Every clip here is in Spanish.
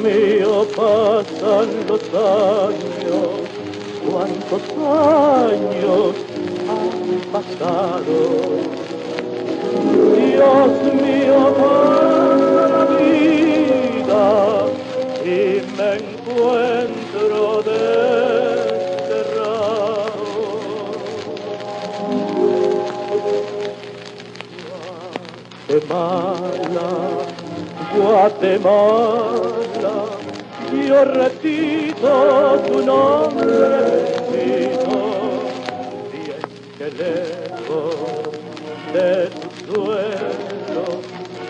mío, pasan los años. ¿Cuántos años han pasado? Dios mío, pasa la vida y me encuentro desterrado. Guatemala, yo repito tu nombre bendito, bien que lejos de tu suelo,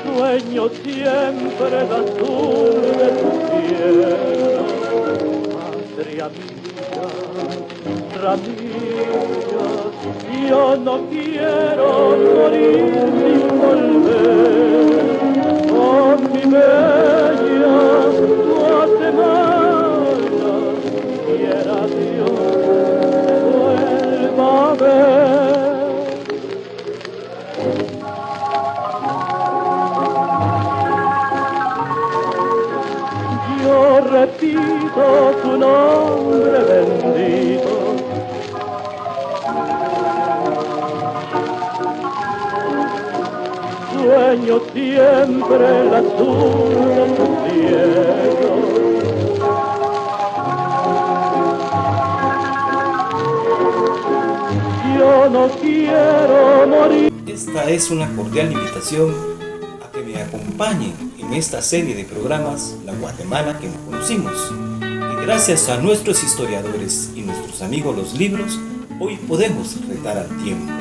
sueño siempre el azul de tu cielo. Patria mía, ramilla, yo no quiero morir sin volver. Oh, mi bella Guatemala, quiera Dios vuelva a ver. Yo repito tu nombre bendito, sueño siempre el azul de tu cielo. Yo no quiero morir. Esta es una cordial invitación a que me acompañen en esta serie de programas La Guatemala que no conocimos. Y gracias a nuestros historiadores y nuestros amigos los libros, hoy podemos retar al tiempo.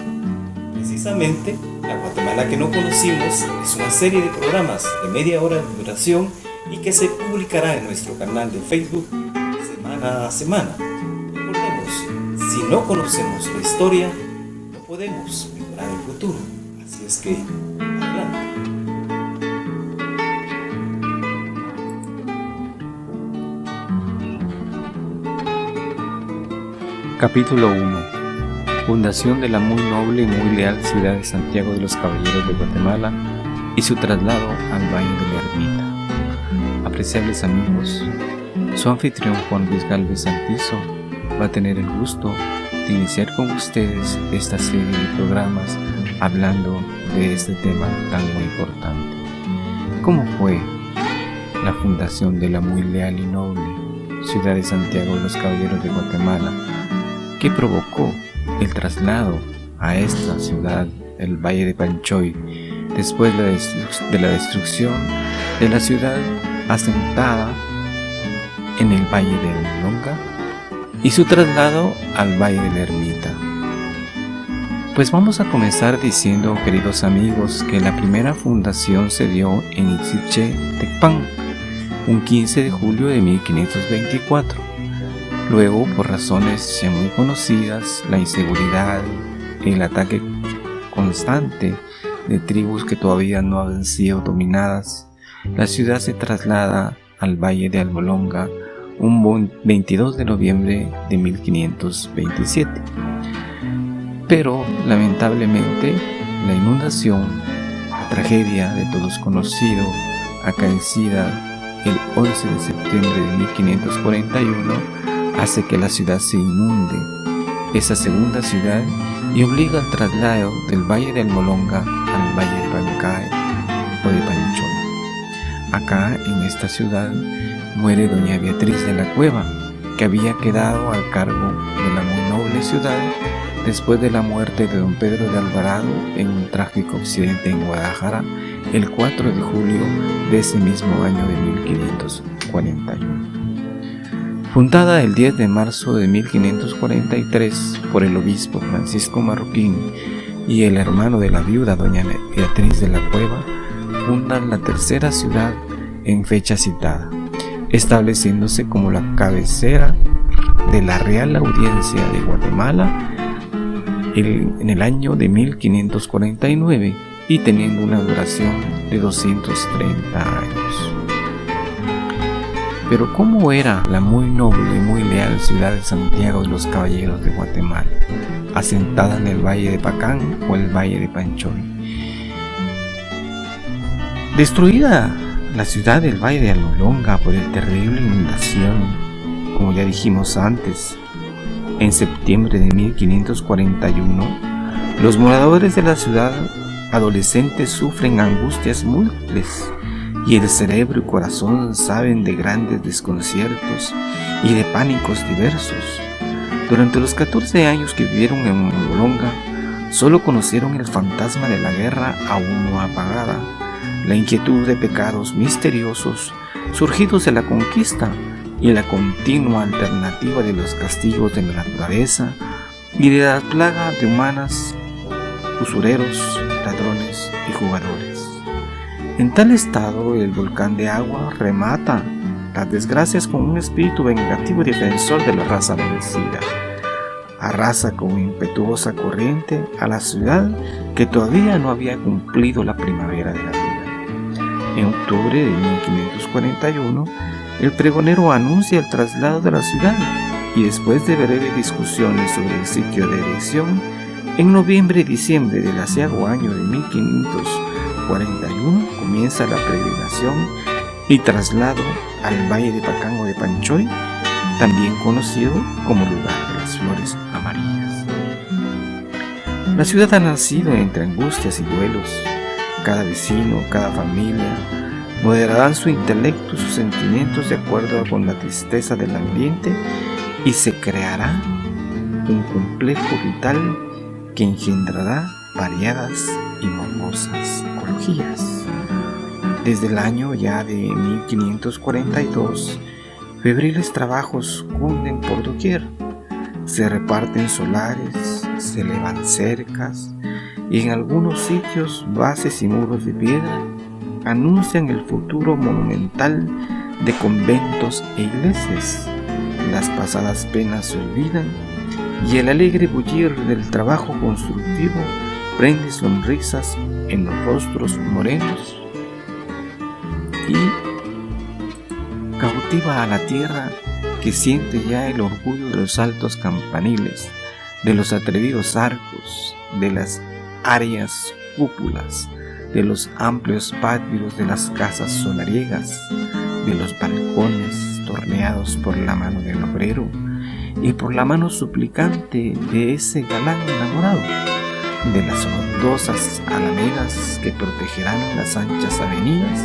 Precisamente, La Guatemala que no conocimos es una serie de programas de media hora de duración y que se publicará en nuestro canal de Facebook semana a semana. Recordemos, si no conocemos la historia, no podemos mejorar el futuro. Así es que, adelante. Capítulo 1. Fundación de la muy noble y muy leal ciudad de Santiago de los Caballeros de Guatemala y su traslado al Valle de la Ermita. Apreciables amigos, su anfitrión Juan Luis Gálvez Santizo va a tener el gusto de iniciar con ustedes esta serie de programas hablando de este tema tan muy importante. ¿Cómo fue la fundación de la muy leal y noble ciudad de Santiago de los Caballeros de Guatemala? ¿Qué provocó el traslado a esta ciudad, el Valle de Panchoy, después de la destrucción de la ciudad asentada en el Valle de Almolonga y su traslado al Valle de la Ermita? Pues vamos a comenzar diciendo, queridos amigos, que la primera fundación se dio en Ixilche, Tecpan, un 15 de julio de 1524. Luego, por razones ya muy conocidas, la inseguridad, el ataque constante de tribus que todavía no habían sido dominadas, la ciudad se traslada al Valle de Almolonga un 22 de noviembre de 1527. Pero, lamentablemente, la inundación, la tragedia de todos conocido, acaecida el 11 de septiembre de 1541, hace que la ciudad se inunde, esa segunda ciudad, y obliga al traslado del Valle de Almolonga al Valle de Pancay o de Panchoy. Acá, en esta ciudad, muere doña Beatriz de la Cueva, que había quedado al cargo de la muy noble ciudad después de la muerte de don Pedro de Alvarado en un trágico accidente en Guadalajara el 4 de julio de ese mismo año de 1541. Fundada el 10 de marzo de 1543 por el obispo Francisco Marroquín y el hermano de la viuda doña Beatriz de la Cueva, fundan la tercera ciudad en fecha citada, estableciéndose como la cabecera de la Real Audiencia de Guatemala en el año de 1549 y teniendo una duración de 230 años. Pero ¿cómo era la muy noble y muy leal ciudad de Santiago de los Caballeros de Guatemala, asentada en el Valle de Pacán o el Valle de Panchoy? Destruida La ciudad del Valle de Almolonga, por el terrible inundación, como ya dijimos antes, en septiembre de 1541, los moradores de la ciudad adolescentes sufren angustias múltiples y el cerebro y corazón saben de grandes desconciertos y de pánicos diversos. Durante los 14 años que vivieron en Almolonga, solo conocieron el fantasma de la guerra aún no apagada, la inquietud de pecados misteriosos surgidos de la conquista y la continua alternativa de los castigos de la naturaleza y de la plaga de humanas, usureros, ladrones y jugadores. En tal estado, el volcán de agua remata las desgracias con un espíritu vengativo y defensor de la raza vencida. Arrasa con impetuosa corriente a la ciudad que todavía no había cumplido la primavera de la vida. En octubre de 1541, el pregonero anuncia el traslado de la ciudad y después de breves discusiones sobre el sitio de erección, en noviembre y diciembre del aciago año de 1541 comienza la peregrinación y traslado al Valle de Pacango de Panchoy, también conocido como lugar de las flores amarillas. La ciudad ha nacido entre angustias y duelos. Cada vecino, cada familia moderarán su intelecto y sus sentimientos de acuerdo con la tristeza del ambiente y se creará un complejo vital que engendrará variadas y morbosas ecologías. Desde el año ya de 1542, febriles trabajos cunden por doquier. Se reparten solares, se elevan cercas y en algunos sitios bases y muros de piedra anuncian el futuro monumental de conventos e iglesias. Las pasadas penas se olvidan y el alegre bullir del trabajo constructivo prende sonrisas en los rostros morenos y cautiva a la tierra que siente ya el orgullo de los altos campaniles, de los atrevidos arcos, de las áreas cúpulas, de los amplios patios de las casas solariegas, de los balcones torneados por la mano del obrero y por la mano suplicante de ese galán enamorado, de las frondosas alamedas que protegerán las anchas avenidas,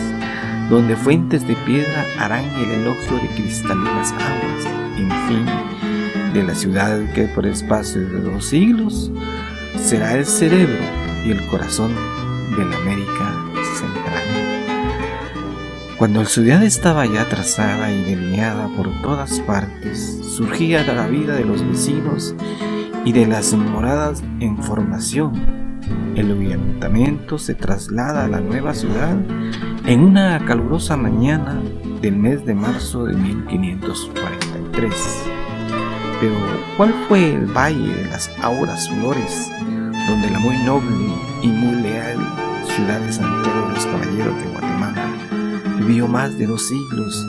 donde fuentes de piedra harán el elogio de cristalinas aguas, en fin, de la ciudad que por espacio de 2 siglos será el cerebro y el corazón de la América Central. Cuando la ciudad estaba ya trazada y delineada por todas partes, surgía de la vida de los vecinos y de las moradas en formación. El ayuntamiento se traslada a la nueva ciudad en una calurosa mañana del mes de marzo de 1543. Pero, ¿cuál fue el valle de las auras flores, donde la muy noble y muy leal ciudad de Santiago de los Caballeros de Guatemala vivió más de 2 siglos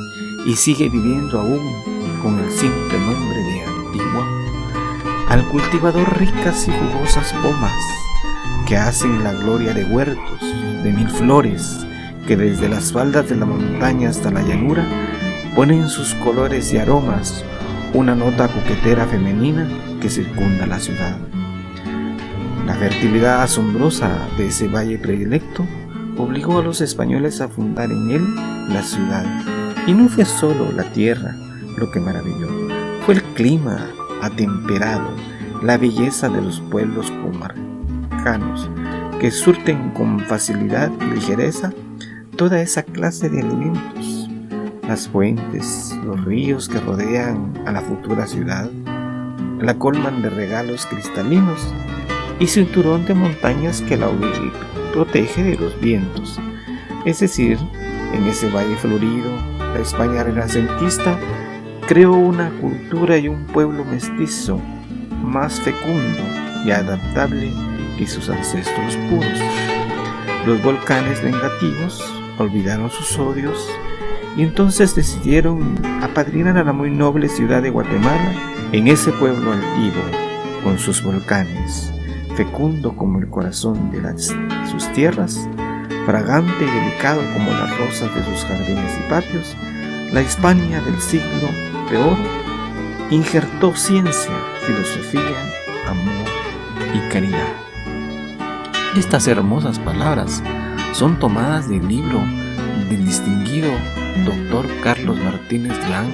y sigue viviendo aún con el simple nombre de Antigua? Al cultivador ricas y jugosas pomas que hacen la gloria de huertos de 1000 flores que desde las faldas de la montaña hasta la llanura ponen sus colores y aromas una nota coquetera femenina que circunda la ciudad. La fertilidad asombrosa de ese valle predilecto obligó a los españoles a fundar en él la ciudad, y no fue solo la tierra lo que maravilló, fue el clima atemperado, la belleza de los pueblos comarcanos que surten con facilidad y ligereza toda esa clase de alimentos. Las fuentes, los ríos que rodean a la futura ciudad la colman de regalos cristalinos y cinturón de montañas que la protege de los vientos. Es decir, en ese valle florido, la España renacentista creó una cultura y un pueblo mestizo más fecundo y adaptable que sus ancestros puros. Los volcanes vengativos olvidaron sus odios y entonces decidieron apadrinar a la muy noble ciudad de Guatemala en ese pueblo altivo, con sus volcanes, fecundo como el corazón de sus tierras, fragante y delicado como las rosas de sus jardines y patios, la Hispania del siglo de oro injertó ciencia, filosofía, amor y caridad. Estas hermosas palabras son tomadas del libro del distinguido Dr. Carlos Martínez Lang,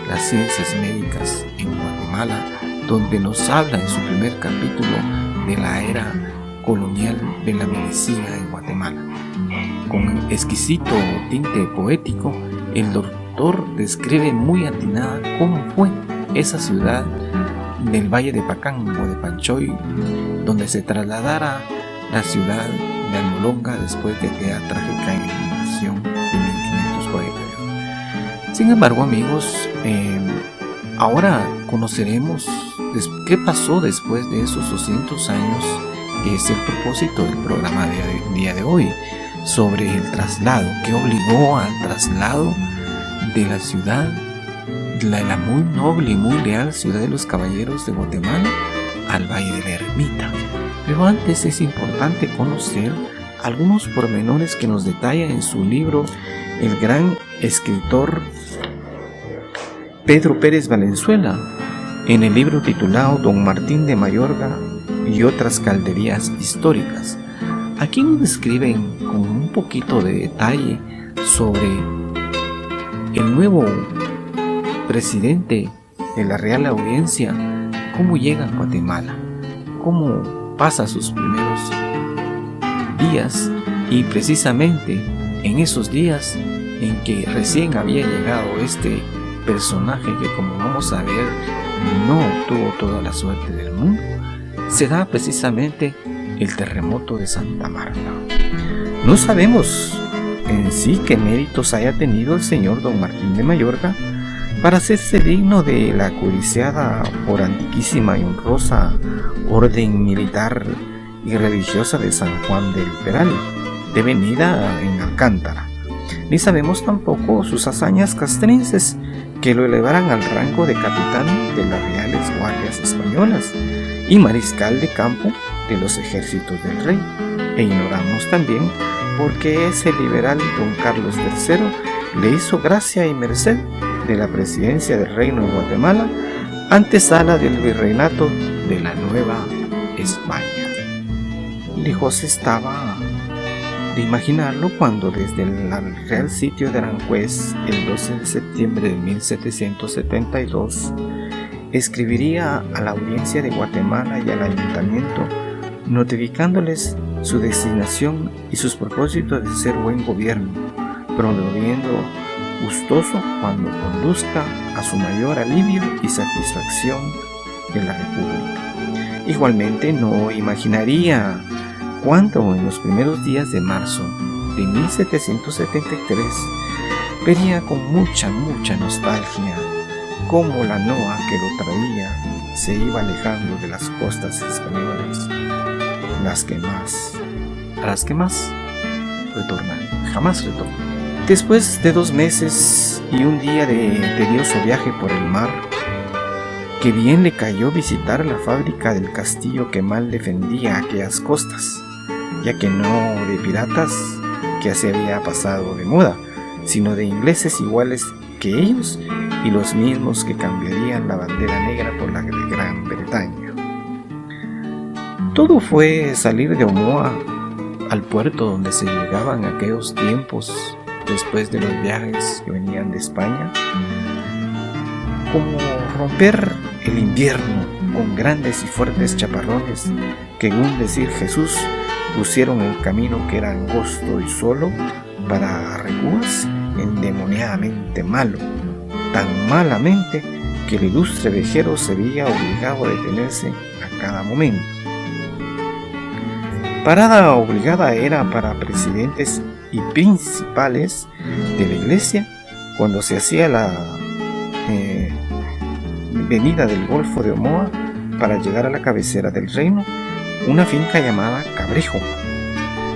Las Ciencias Médicas en Guatemala, donde nos habla en su primer capítulo de la era colonial de la medicina en Guatemala. Con exquisito tinte poético, el doctor describe muy atinada cómo fue esa ciudad del Valle de Pacán o de Panchoy, donde se trasladara la ciudad de Almolonga después de aquella trágica inundación de 1542. Sin embargo, amigos, ahora conoceremos qué pasó después de esos 200 años, que es el propósito del programa del día de hoy, sobre el traslado, que obligó al traslado de la ciudad, la muy noble y muy leal ciudad de los Caballeros de Guatemala, al Valle de la Ermita. Pero antes es importante conocer algunos pormenores que nos detalla en su libro el gran escritor Pedro Pérez Valenzuela, en el libro titulado Don Martín de Mayorga y otras calderías históricas. Aquí nos describen con un poquito de detalle sobre el nuevo presidente de la Real Audiencia, cómo llega a Guatemala, cómo pasa sus primeros días, y precisamente en esos días en que recién había llegado este personaje que, como vamos a ver, no tuvo toda la suerte del mundo, se da precisamente el terremoto de Santa Marta. No sabemos en sí qué méritos haya tenido el señor don Martín de Mayorga para hacerse digno de la codiciada por antiquísima y honrosa orden militar y religiosa de San Juan del Peral, devenida en Alcántara. Ni sabemos tampoco sus hazañas castrenses que lo elevaran al rango de capitán de las Reales Guardias Españolas y mariscal de campo de los ejércitos del rey. E ignoramos también por qué ese liberal don Carlos III le hizo gracia y merced de la presidencia del Reino de Guatemala, antesala del virreinato de la Nueva España. Lejos estaba de imaginarlo cuando desde el Real Sitio de Aranjuez, el 12 de septiembre de 1772, escribiría a la Audiencia de Guatemala y al Ayuntamiento notificándoles su designación y sus propósitos de ser buen gobierno, promoviendo gustoso cuando conduzca a su mayor alivio y satisfacción de la República. Igualmente no imaginaría cuando en los primeros días de marzo de 1773 vería con mucha nostalgia cómo la Noa que lo traía se iba alejando de las costas españolas, las que más retornan, jamás retornan. Después de 2 meses y un día de tedioso viaje por el mar, que bien le cayó visitar la fábrica del castillo que mal defendía aquellas costas, ya que no de piratas que se había pasado de moda, sino de ingleses iguales que ellos y los mismos que cambiarían la bandera negra por la de Gran Bretaña. Todo fue salir de Omoa al puerto donde se llegaban aquellos tiempos después de los viajes que venían de España, como romper el invierno con grandes y fuertes chaparrones que, según decir Jesús, pusieron el camino que era angosto y solo para Recúas endemoniadamente malo, tan malamente que el ilustre vejero se veía obligado a detenerse a cada momento. Parada obligada era para presidentes y principales de la iglesia cuando se hacía la venida del Golfo de Omoa para llegar a la cabecera del reino, una finca llamada Cabrejo,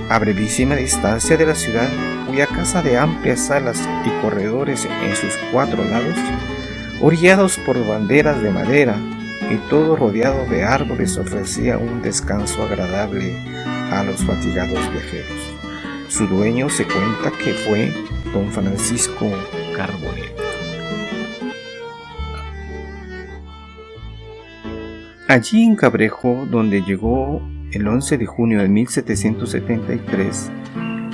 a brevísima distancia de la ciudad, cuya casa de amplias salas y corredores en sus 4 lados, orillados por banderas de madera y todo rodeado de árboles, ofrecía un descanso agradable a los fatigados viajeros. Su dueño se cuenta que fue don Francisco Carbonell. Allí en Cabrejo, donde llegó el 11 de junio de 1773,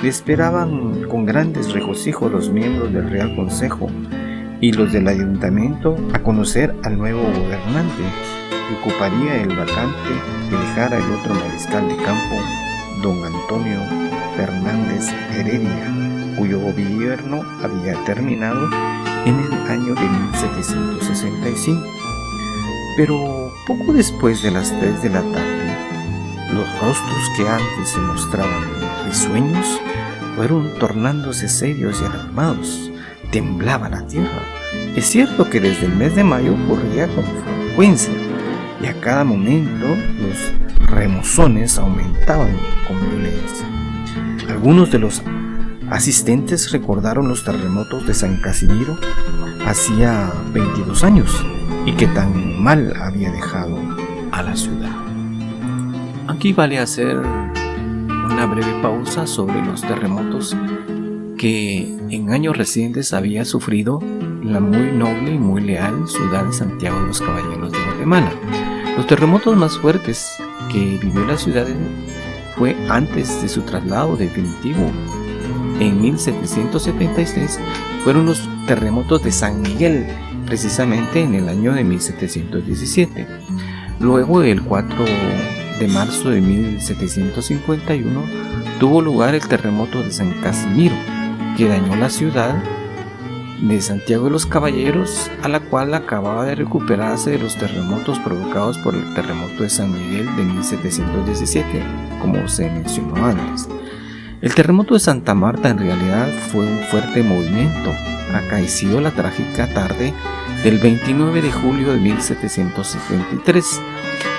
le esperaban con grandes regocijos los miembros del Real Consejo y los del Ayuntamiento a conocer al nuevo gobernante que ocuparía el vacante que dejara el otro mariscal de campo, don Antonio Fernández Heredia, cuyo gobierno había terminado en el año de 1765. Pero poco después de las 3 de la tarde, los rostros que antes se mostraban risueños fueron tornándose serios y alarmados. Temblaba la tierra. Es cierto que desde el mes de mayo ocurría con frecuencia, y a cada momento los remozones aumentaban con violencia. Algunos de los asistentes recordaron los terremotos de San Casimiro hacía 22 años y que tan mal había dejado a la ciudad. Aquí vale hacer una breve pausa sobre los terremotos que en años recientes había sufrido la muy noble y muy leal ciudad de Santiago de los Caballeros de Guatemala. Los terremotos más fuertes que vivió la ciudad fue antes de su traslado definitivo. En 1776 fueron los terremotos de San Miguel, precisamente en el año de 1717. Luego, el 4 de marzo de 1751, tuvo lugar el terremoto de San Casimiro, que dañó la ciudad de Santiago de los Caballeros, a la cual acababa de recuperarse de los terremotos provocados por el terremoto de San Miguel de 1717, como se mencionó antes. El terremoto de Santa Marta en realidad fue un fuerte movimiento, acaecido la trágica tarde del 29 de julio de 1773,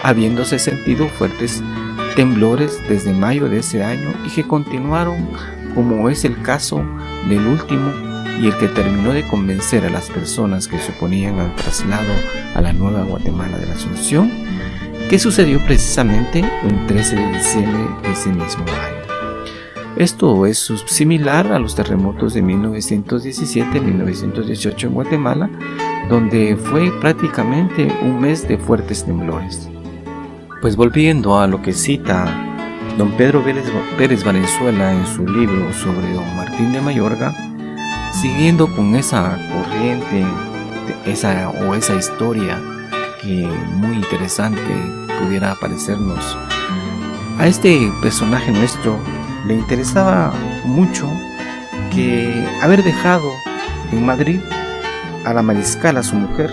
habiéndose sentido fuertes temblores desde mayo de ese año y que continuaron, como es el caso del último y el que terminó de convencer a las personas que se oponían al traslado a la Nueva Guatemala de la Asunción, que sucedió precisamente el 13 de diciembre de ese mismo año. Esto es similar a los terremotos de 1917-1918 en Guatemala, donde fue prácticamente un mes de fuertes temblores. Pues volviendo a lo que cita don Pedro Pérez Valenzuela en su libro sobre don Martín de Mayorga, siguiendo con esa corriente, esa historia que muy interesante pudiera parecernos, a este personaje nuestro le interesaba mucho que haber dejado en Madrid a la mariscal, a su mujer,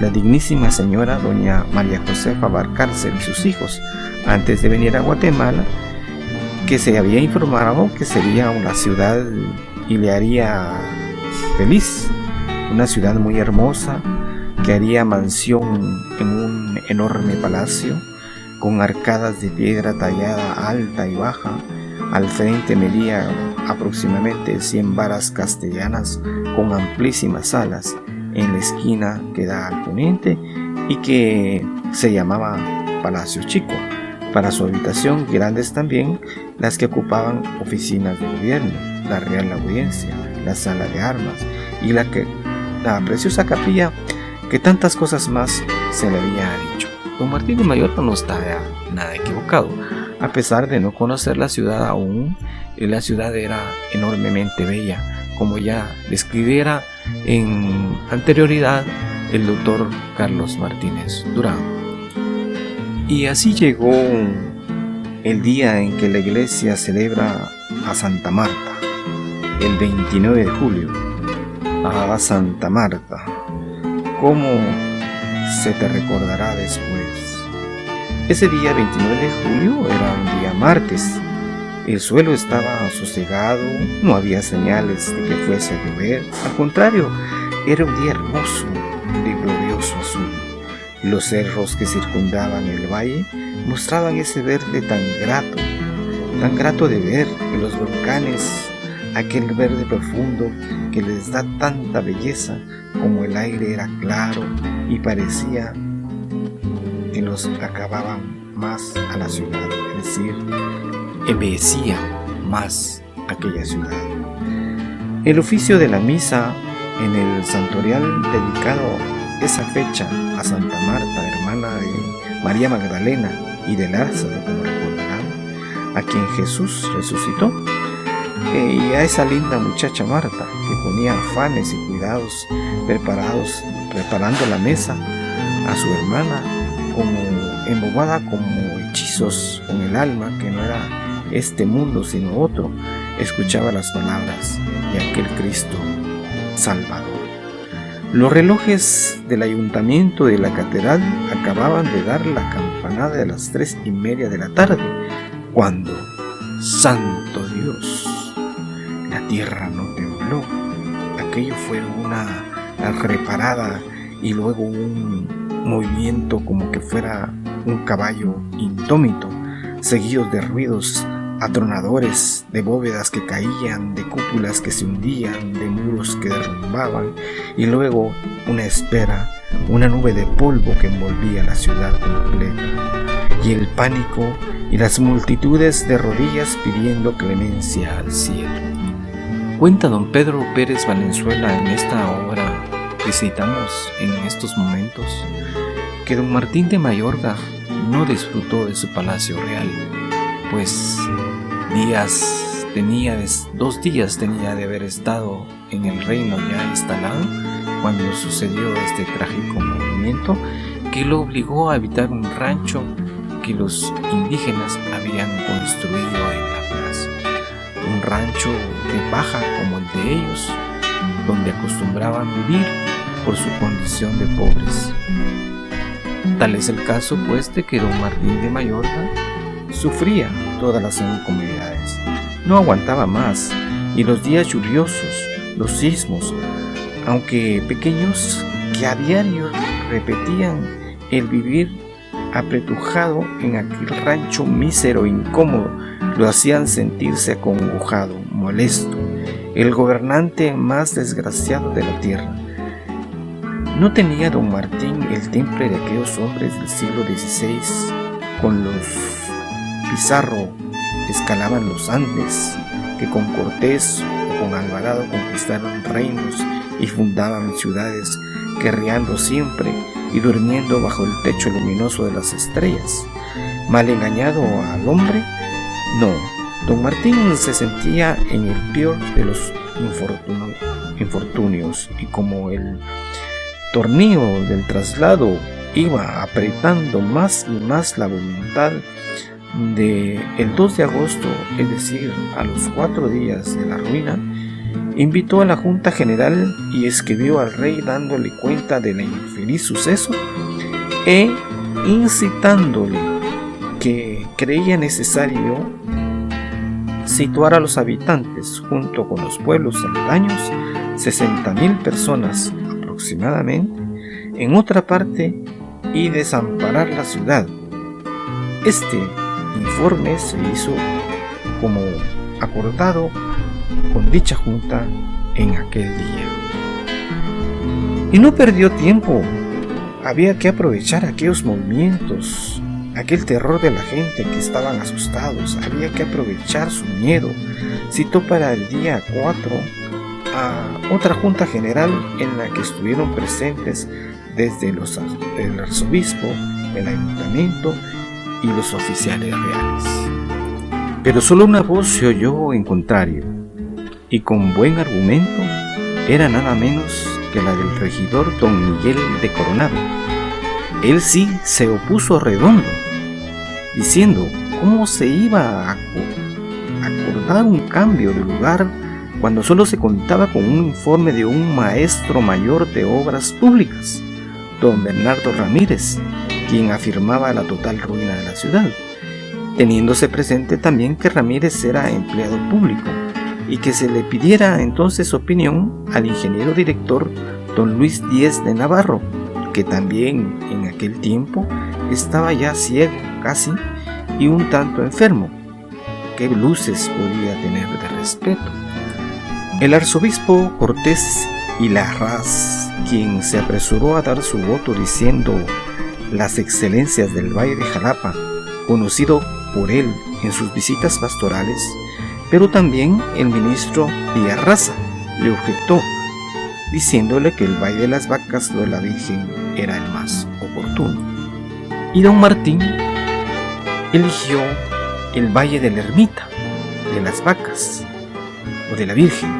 la dignísima señora doña María Josefa Valcárcel y sus hijos, antes de venir a Guatemala, que se había informado que sería una ciudad y le haría feliz, una ciudad muy hermosa, que haría mansión en un enorme palacio, con arcadas de piedra tallada alta y baja. Al frente medía aproximadamente 100 varas castellanas con amplísimas salas en la esquina que da al poniente y que se llamaba Palacio Chico. Para su habitación, grandes también las que ocupaban oficinas de gobierno, la Real Audiencia, la Sala de Armas y la preciosa capilla que tantas cosas más se le había dicho. Don Martín de Mayorga no está nada equivocado. A pesar de no conocer la ciudad aún, la ciudad era enormemente bella, como ya describiera en anterioridad el doctor Carlos Martínez Durán. Y así llegó el día en que la iglesia celebra a Santa Marta, el 29 de julio. A Santa Marta, ¿cómo se te recordará después? Ese día 29 de julio era un día martes. El suelo estaba sosegado, no había señales de que fuese a llover. Al contrario, era un día hermoso, de glorioso azul. Los cerros que circundaban el valle mostraban ese verde tan grato de ver, y los volcanes, aquel verde profundo que les da tanta belleza, como el aire era claro y parecía que los acababan más a la ciudad, es decir, embellecía más aquella ciudad. El oficio de la misa en el santorial dedicado esa fecha a Santa Marta, hermana de María Magdalena y de Lázaro, como recordarán, a quien Jesús resucitó, y a esa linda muchacha Marta, que ponía afanes y cuidados preparando la mesa a su hermana, como embobada como hechizos con el alma, que no era este mundo sino otro, escuchaba las palabras de aquel Cristo Salvador. Los relojes del ayuntamiento de la catedral acababan de dar la campanada de las 3:30 de la tarde, cuando, ¡santo Dios!, la tierra no tembló. Aquello fue una reparada y luego un movimiento como que fuera un caballo indómito, seguidos de ruidos atronadores, de bóvedas que caían, de cúpulas que se hundían, de muros que derrumbaban, y luego una espera, una nube de polvo que envolvía la ciudad completa, y el pánico y las multitudes de rodillas pidiendo clemencia al cielo. Cuenta don Pedro Pérez Valenzuela en esta obra que citamos en estos momentos, que don Martín de Mayorga no disfrutó de su palacio real, pues 2 días tenía de haber estado en el reino ya instalado cuando sucedió este trágico movimiento que lo obligó a habitar un rancho que los indígenas habían construido en la plaza, un rancho de paja como el de ellos, donde acostumbraban vivir por su condición de pobres. Tal es el caso, pues, de que don Martín de Mayorga sufría todas las incomodidades, no aguantaba más, y los días lluviosos, los sismos, aunque pequeños, que a diario repetían el vivir apretujado en aquel rancho mísero e incómodo, lo hacían sentirse acongojado, molesto, el gobernante más desgraciado de la tierra. ¿No tenía don Martín el temple de aquellos hombres del siglo XVI con los Pizarro escalaban los Andes, que con Cortés o con Alvarado conquistaron reinos y fundaban ciudades, guerreando siempre y durmiendo bajo el techo luminoso de las estrellas? ¿Mal engañado al hombre? No, don Martín se sentía en el peor de los infortunios, y como el tornillo del traslado iba apretando más y más la voluntad, el 2 de agosto, es decir, a los 4 días de la ruina, invitó a la Junta General y escribió al rey dándole cuenta del infeliz suceso e incitándole que creía necesario situar a los habitantes junto con los pueblos aledaños, 60,000 personas aproximadamente, en otra parte y desamparar la ciudad. Este informe se hizo como acordado con dicha junta en aquel día. Y no perdió tiempo, había que aprovechar aquellos movimientos, aquel terror de la gente que estaban asustados, había que aprovechar su miedo. Citó para el día 4 a otra junta general en la que estuvieron presentes desde el arzobispo, el ayuntamiento y los oficiales reales. Pero solo una voz se oyó en contrario, y con buen argumento, era nada menos que la del regidor don Miguel de Coronado. Él sí se opuso redondo, diciendo cómo se iba a acordar un cambio de lugar cuando solo se contaba con un informe de un maestro mayor de obras públicas, don Bernardo Ramírez, quien afirmaba la total ruina de la ciudad, teniéndose presente también que Ramírez era empleado público y que se le pidiera entonces opinión al ingeniero director don Luis Díez de Navarro, que también en aquel tiempo estaba ya ciego casi y un tanto enfermo. ¿Qué luces podía tener de respeto? El arzobispo Cortés y Larraz, quien se apresuró a dar su voto diciendo las excelencias del Valle de Jalapa, conocido por él en sus visitas pastorales, Pero también el ministro Villarraza le objetó, diciéndole que el Valle de las Vacas o de la Virgen era el más oportuno. Y don Martín eligió el Valle de la Ermita, de las Vacas o de la Virgen.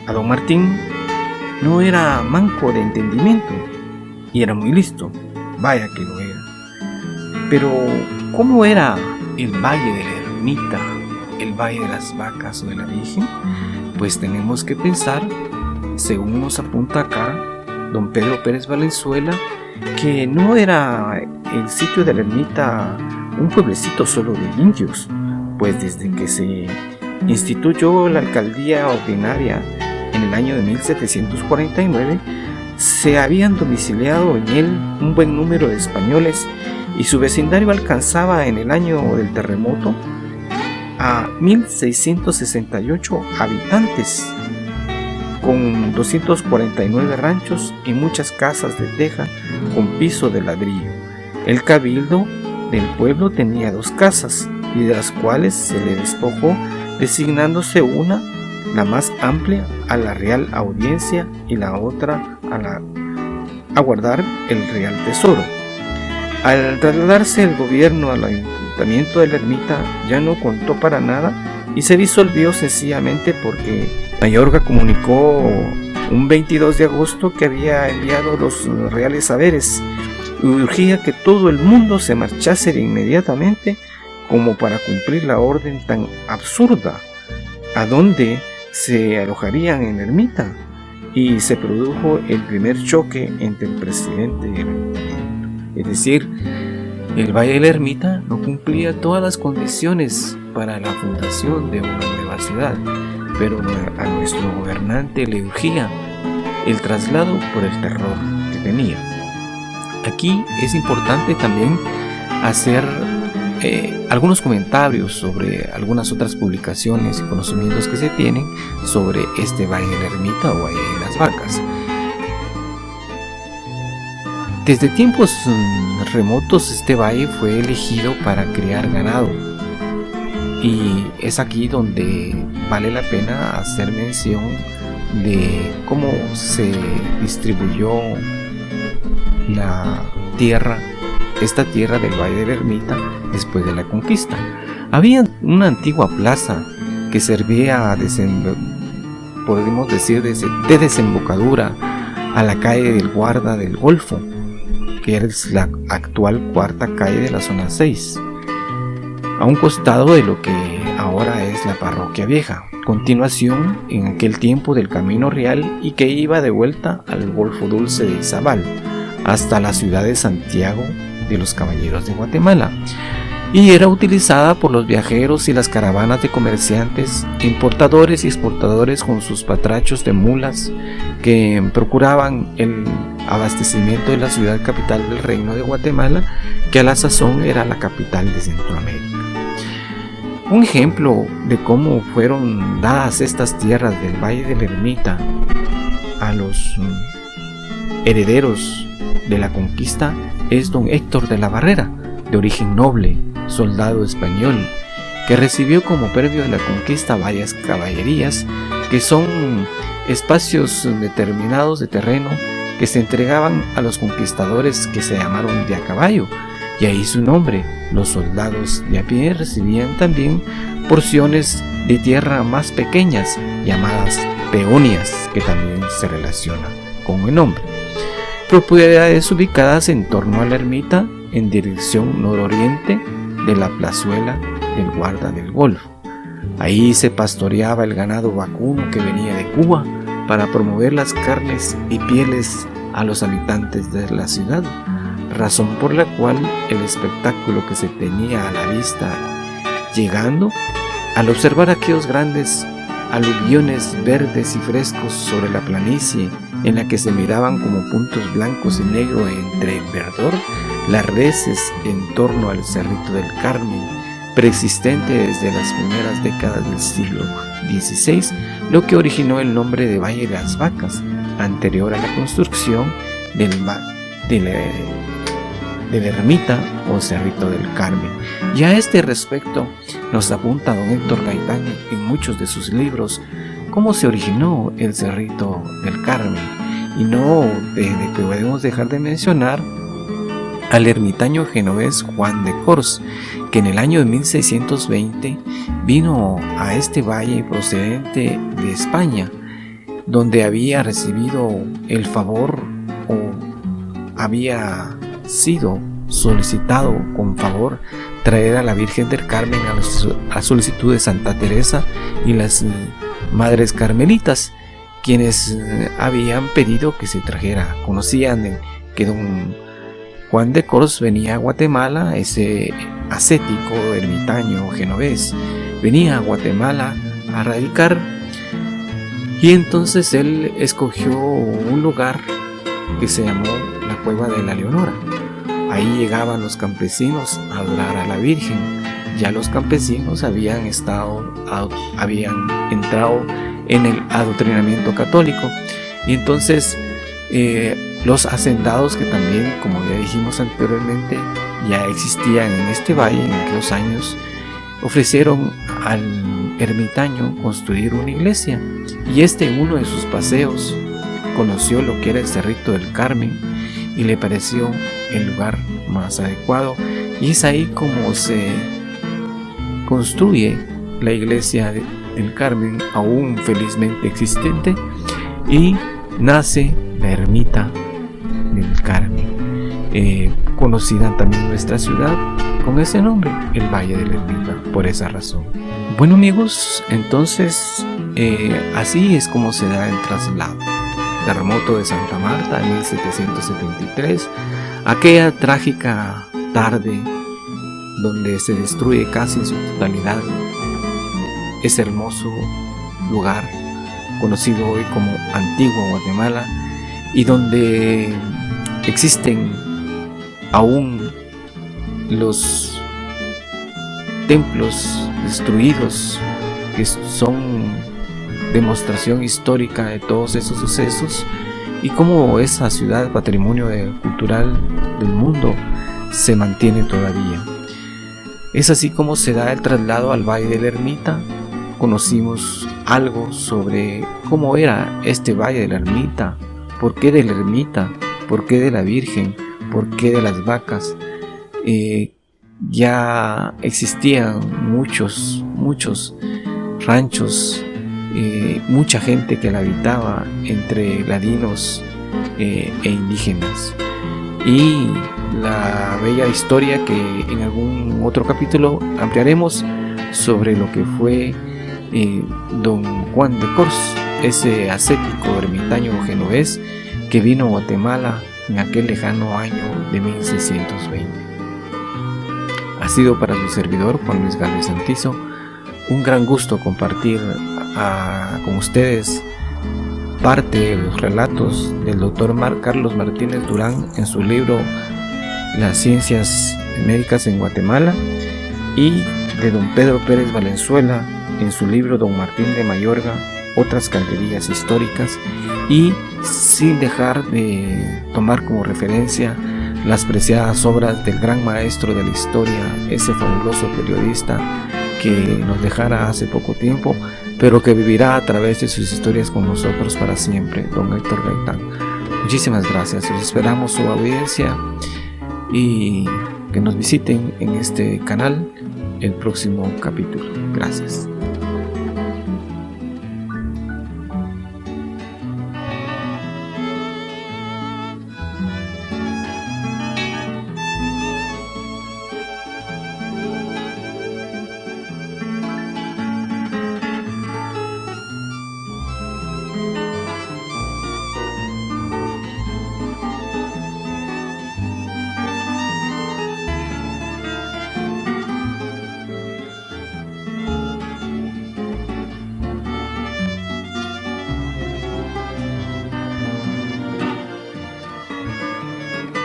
A don Martín no era manco de entendimiento y era muy listo, vaya que lo era. Pero ¿cómo era el Valle de la Ermita, el Valle de las Vacas o de la Virgen? Pues tenemos que pensar, según nos apunta acá don Pedro Pérez Valenzuela, que no era el sitio de la ermita un pueblecito solo de indios, pues desde que se instituyó la alcaldía ordinaria en el año de 1749, se habían domiciliado en él un buen número de españoles y su vecindario alcanzaba en el año del terremoto a 1668 habitantes, con 249 ranchos y muchas casas de teja con piso de ladrillo. El cabildo del pueblo tenía 2 casas, y de las cuales se le despojó, designándose una, la más amplia, a la Real Audiencia y la otra a guardar el Real Tesoro. Al trasladarse el gobierno al ayuntamiento de la ermita, ya no contó para nada y se disolvió sencillamente porque Mayorga comunicó un 22 de agosto que había enviado los reales saberes y urgía que todo el mundo se marchase de inmediatamente como para cumplir la orden tan absurda, a donde se alojarían en la ermita, y se produjo el primer choque entre el presidente y el ayuntamiento. Es decir, el Valle de la Ermita no cumplía todas las condiciones para la fundación de una nueva ciudad, pero a nuestro gobernante le urgía el traslado por el terror que tenía. Aquí es importante también hacer algunos comentarios sobre algunas otras publicaciones y conocimientos que se tienen sobre este Valle de la Ermita o Valle de las Vacas. Desde tiempos remotos este valle fue elegido para criar ganado, y es aquí donde vale la pena hacer mención de cómo se distribuyó la tierra, esta tierra del Valle de la Ermita después de la conquista. Había una antigua plaza que servía podemos decir de desembocadura a la calle del Guarda del Golfo, que es la actual cuarta calle de la zona 6, a un costado de lo que ahora es la Parroquia Vieja, continuación en aquel tiempo del Camino Real, y que iba de vuelta al Golfo Dulce de Izabal hasta la ciudad de Santiago de los Caballeros de Guatemala, y era utilizada por los viajeros y las caravanas de comerciantes, importadores y exportadores con sus patrachos de mulas que procuraban el abastecimiento de la ciudad capital del Reino de Guatemala, que a la sazón era la capital de Centroamérica. Un ejemplo de cómo fueron dadas estas tierras del Valle de la Ermita a los herederos de la conquista es don Héctor de la Barrera, de origen noble, soldado español, que recibió como premio de la conquista varias caballerías, que son espacios determinados de terreno que se entregaban a los conquistadores que se llamaron de a caballo, y ahí su nombre. Los soldados de a pie recibían también porciones de tierra más pequeñas, llamadas peonias, que también se relaciona con el nombre. Propiedades ubicadas en torno a la ermita en dirección nororiente de la plazuela del Guarda del Golfo. Ahí se pastoreaba el ganado vacuno que venía de Cuba para promover las carnes y pieles a los habitantes de la ciudad, razón por la cual el espectáculo que se tenía a la vista llegando, al observar aquellos grandes aluviones verdes y frescos sobre la planicie, en la que se miraban como puntos blancos y negros entre el verdor, las reses en torno al Cerrito del Carmen, preexistente desde las primeras décadas del siglo XVI, lo que originó el nombre de Valle de las Vacas, anterior a la construcción de la ermita o Cerrito del Carmen. Y a este respecto nos apunta don Héctor Gaitán en muchos de sus libros cómo se originó el Cerrito del Carmen. Y no podemos dejar de mencionar al ermitaño genovés Juan de Cors, que en el año de 1620 vino a este valle procedente de España, donde había recibido el favor o había sido solicitado con favor traer a la Virgen del Carmen a solicitud de Santa Teresa y las Madres Carmelitas, quienes habían pedido que se trajera. Conocían que don Juan de Cors venía a Guatemala, ese ascético ermitaño genovés, venía a Guatemala a radicar, y entonces él escogió un lugar que se llamó la Cueva de la Leonora. Ahí llegaban los campesinos a adorar a la Virgen. Ya los campesinos habían entrado en el adoctrinamiento católico, y entonces los hacendados, que también, como ya dijimos anteriormente, ya existían en este valle en aquellos años, ofrecieron al ermitaño construir una iglesia, y en uno de sus paseos conoció lo que era el Cerrito del Carmen y le pareció el lugar más adecuado, y es ahí como se construye la iglesia del Carmen, aún felizmente existente, y nace la ermita del Carmen, conocida también en nuestra ciudad con ese nombre, el Valle de la Ermita, por esa razón. Bueno, amigos, entonces así es como se da el traslado. Terremoto de Santa Marta en 1773, aquella trágica tarde donde se destruye casi en su totalidad ese hermoso lugar conocido hoy como Antigua Guatemala, y donde existen aún los templos destruidos que son demostración histórica de todos esos sucesos, y cómo esa ciudad patrimonio cultural del mundo se mantiene todavía. Es así como se da el traslado al Valle de la Ermita. Conocimos algo sobre cómo era este Valle de la Ermita, por qué de la Ermita, por qué de la Virgen, por qué de las vacas. Ya existían muchos ranchos, mucha gente que la habitaba entre ladinos e indígenas, y la bella historia que en algún otro capítulo ampliaremos sobre lo que fue don Juan de Cors, ese ascético ermitaño genovés que vino a Guatemala en aquel lejano año de 1620. Ha sido para su servidor Juan Luis Gálvez Santizo un gran gusto compartir con ustedes parte de los relatos del doctor Carlos Martínez Durán en su libro Las Ciencias Médicas en Guatemala, y de don Pedro Pérez Valenzuela en su libro Don Martín de Mayorga, Otras Calderías Históricas, y sin dejar de tomar como referencia las preciadas obras del gran maestro de la historia, ese fabuloso periodista que nos dejara hace poco tiempo, pero que vivirá a través de sus historias con nosotros para siempre, don Héctor Gaitán. Muchísimas gracias, les esperamos su audiencia y que nos visiten en este canal el próximo capítulo. Gracias.